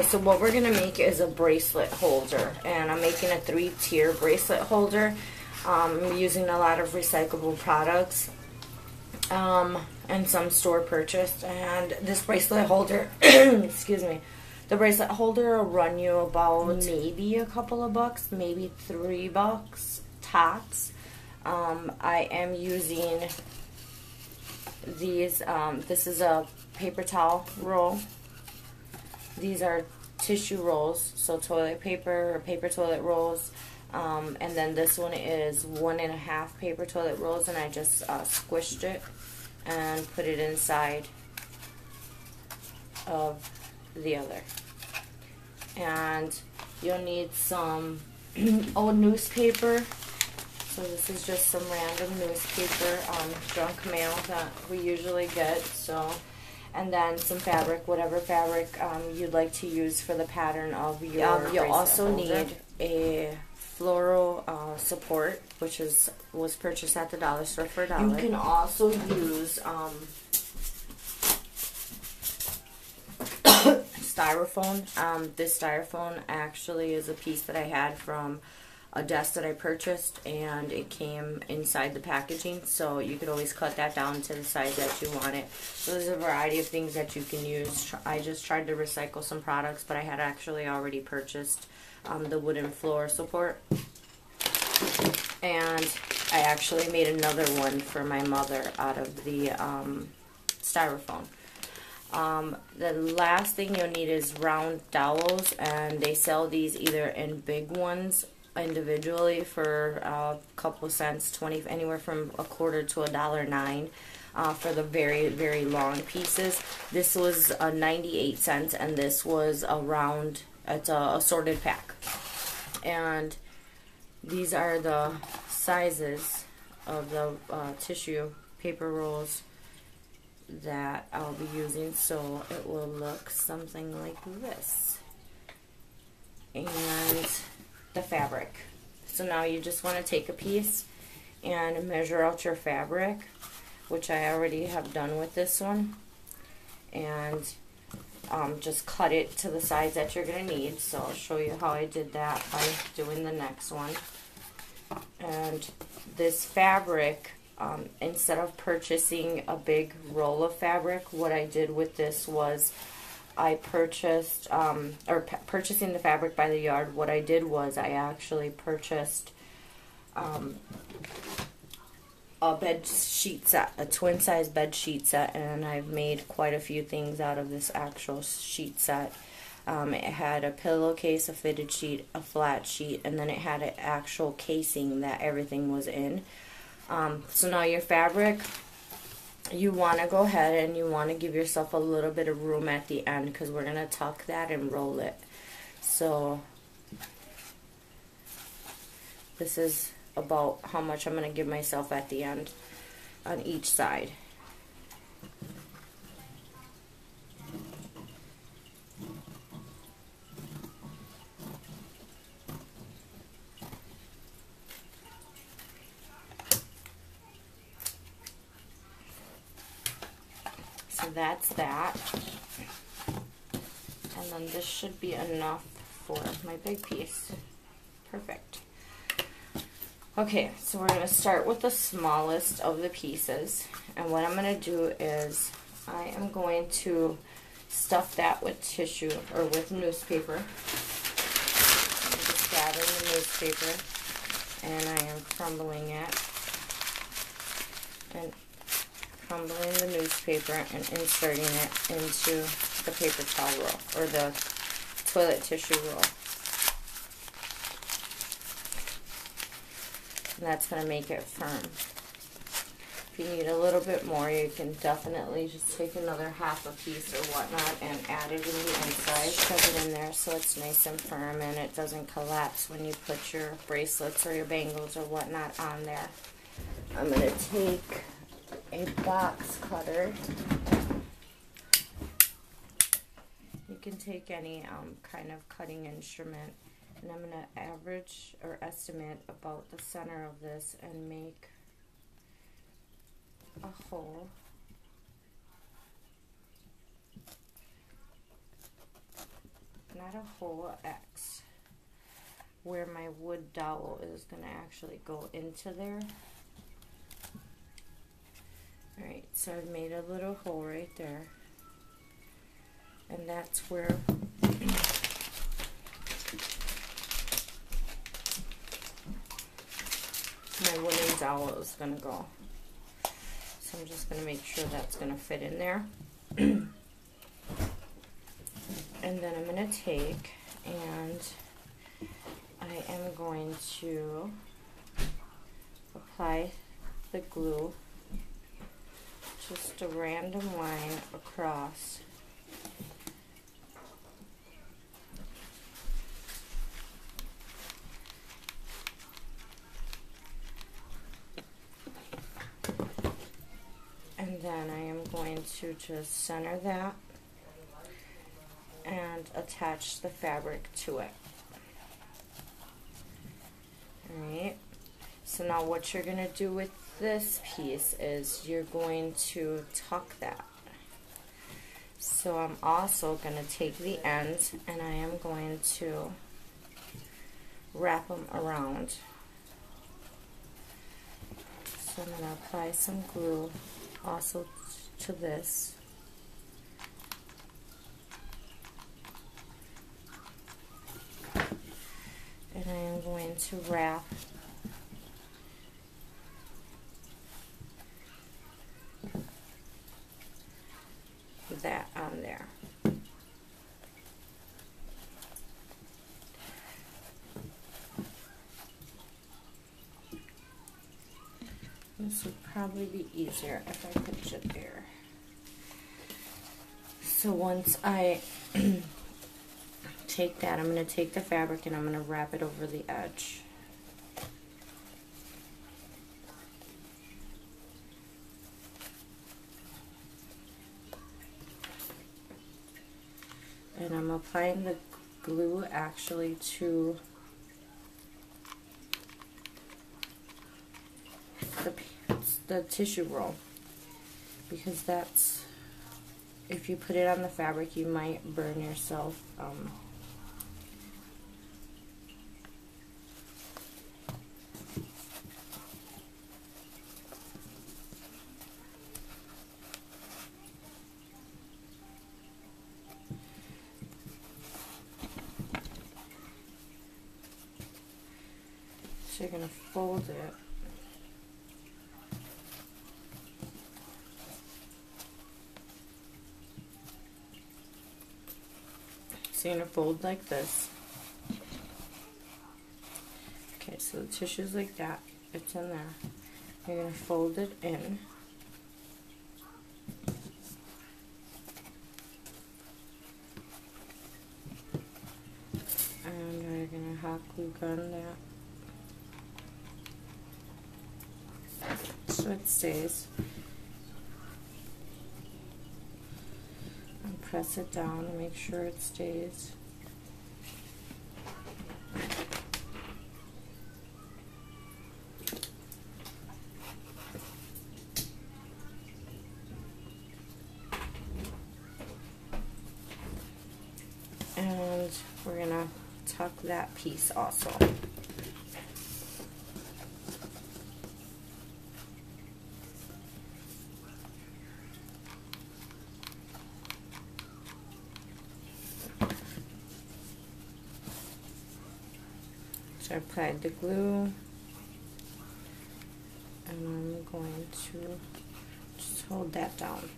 So what we're going to make is a bracelet holder, and I'm making a 3-tier bracelet holder. I'm using a lot of recyclable products and some store purchased, and this bracelet holder, excuse me, the bracelet holder will run you about maybe a couple of bucks, maybe $3 tops. I am using these, this is a paper towel roll. These are tissue rolls, so toilet paper or paper toilet rolls. And then this one is 1.5 paper toilet rolls, and I just squished it and put it inside of the other. And you'll need some old newspaper. So this is just some random newspaper, junk mail that we usually get. So, and then some fabric, whatever fabric you'd like to use for the pattern of your You'll also need a floral support, which was purchased at the dollar store for $1. You can also use styrofoam. This styrofoam actually is a piece that I had from a desk that I purchased, and it came inside the packaging, so you could always cut that down to the size that you want it. So there's a variety of things that you can use. I just tried to recycle some products, but I had actually already purchased the wooden floor support, and I actually made another one for my mother out of the styrofoam. The last thing you'll need is round dowels, and they sell these either in big ones individually for a couple cents, anywhere from a quarter to $1.09 for the very, very long pieces. This was 98 cents, and this was a round. It's a assorted pack, and these are the sizes of the tissue paper rolls that I'll be using. So it will look something like this. And the fabric. So now you just want to take a piece and measure out your fabric, which I already have done with this one, and just cut it to the size that you're going to need. So I'll show you how I did that by doing the next one. And this fabric, instead of purchasing a big roll of fabric, what I did with this was I purchased, purchasing the fabric by the yard, what I did was I actually purchased a bed sheet set, a twin size bed sheet set, and I've made quite a few things out of this actual sheet set. It had a pillowcase, a fitted sheet, a flat sheet, and then it had an actual casing that everything was in. So now your fabric, you want to go ahead and you want to give yourself a little bit of room at the end, because we're going to tuck that and roll it. So this is about how much I'm going to give myself at the end on each side. So that's that. And then this should be enough for my big piece. Perfect. Okay, so we're going to start with the smallest of the pieces. And what I'm going to do is I am going to stuff that with tissue, or with newspaper. I'm just gathering the newspaper, and I am crumbling it. And crumbling the newspaper and inserting it into the paper towel roll, or the toilet tissue roll. And that's going to make it firm. If you need a little bit more, you can definitely just take another half a piece or whatnot and add it in the inside, shove it in there so it's nice and firm and it doesn't collapse when you put your bracelets or your bangles or whatnot on there. I'm going to take a box cutter. You can take any kind of cutting instrument, and I'm going to average or estimate about the center of this and make a hole. not a whole X, where my wood dowel is going to actually go into there. Alright, so I've made a little hole right there, and that's where my wooden dowel is going to go. So I'm just going to make sure that's going to fit in there. And then I'm going to take and I am going to apply the glue, just a random line across. And then I am going to just center that and attach the fabric to it. Alright, so now what you're going to do with this piece is you're going to tuck that. So I'm also going to take the ends and I am going to wrap them around. So I'm going to apply some glue also to this. And I am going to wrap that on there. This would probably be easier if I put it there. So once I take that, I'm going to take the fabric and I'm going to wrap it over the edge. And I'm applying the glue actually to the tissue roll, because that's, if you put it on the fabric you might burn yourself. So you're going to fold it. So you're going to fold like this. Okay, so the tissue's like that. It's in there. You're going to fold it in. And we're going to hot glue gun that so it stays. And press it down to make sure it stays. And we're going to tuck that piece also. So I applied the glue, and I'm going to just hold that down.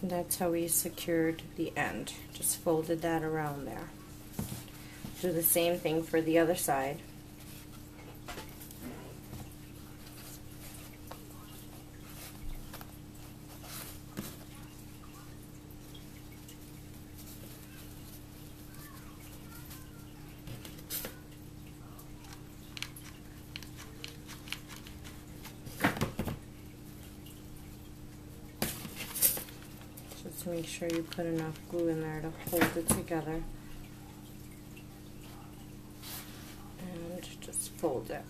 And that's how we secured the end. Just folded that around there. Do the same thing for the other side. Just make sure you put enough glue in there to hold it together. And just fold it.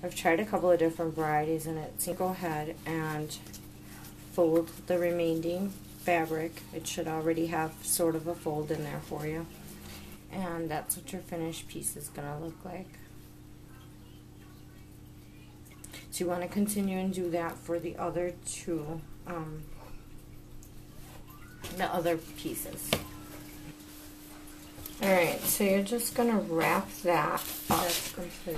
I've tried a couple of different varieties and it seems go ahead and fold the remaining fabric. It should already have sort of a fold in there for you. And that's what your finished piece is going to look like. So you want to continue and do that for the other two, the other pieces. Alright, so you're just going to wrap that up. That's complete.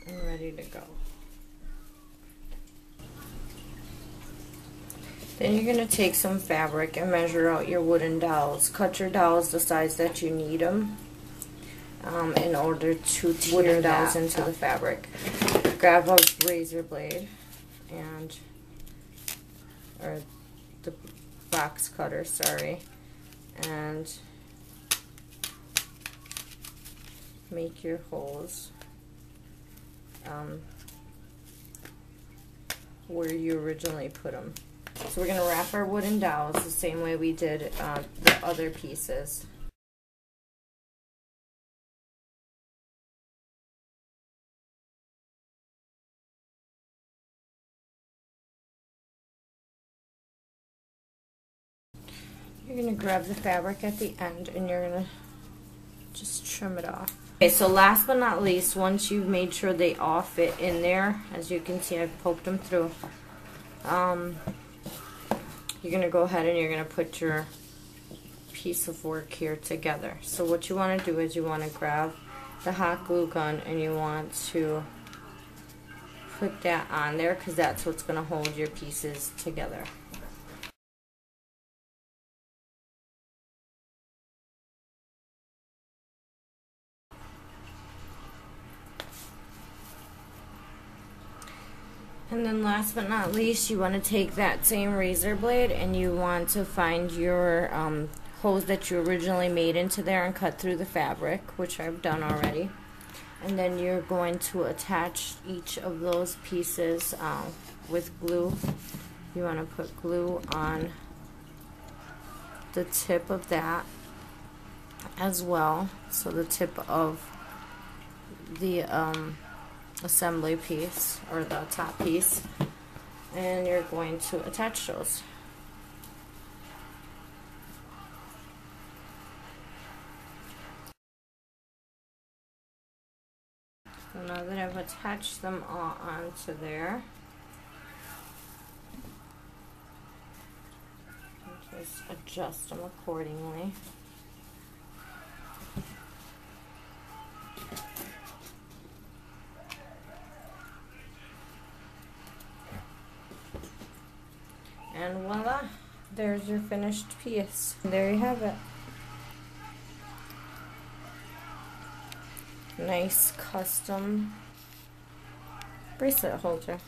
And ready to go. Then you're going to take some fabric and measure out your wooden dowels. Cut your dowels the size that you need them in order to wooden dowels into the fabric. Grab a razor blade or the box cutter, sorry, and make your holes where you originally put them. So we're going to wrap our wooden dowels the same way we did the other pieces. You're going to grab the fabric at the end and you're going to just trim it off. Okay, so last but not least, once you've made sure they all fit in there, as you can see I've poked them through, you're going to go ahead and you're going to put your piece of work here together. So what you want to do is you want to grab the hot glue gun and you want to put that on there because that's what's going to hold your pieces together. And then last but not least, you want to take that same razor blade and you want to find your holes that you originally made into there and cut through the fabric, which I've done already. And then you're going to attach each of those pieces with glue. You want to put glue on the tip of that as well. So the tip of the assembly piece or the top piece, and you're going to attach those. So now that I've attached them all onto there, just adjust them accordingly. And voila, there's your finished piece. There you have it. Nice custom bracelet holder.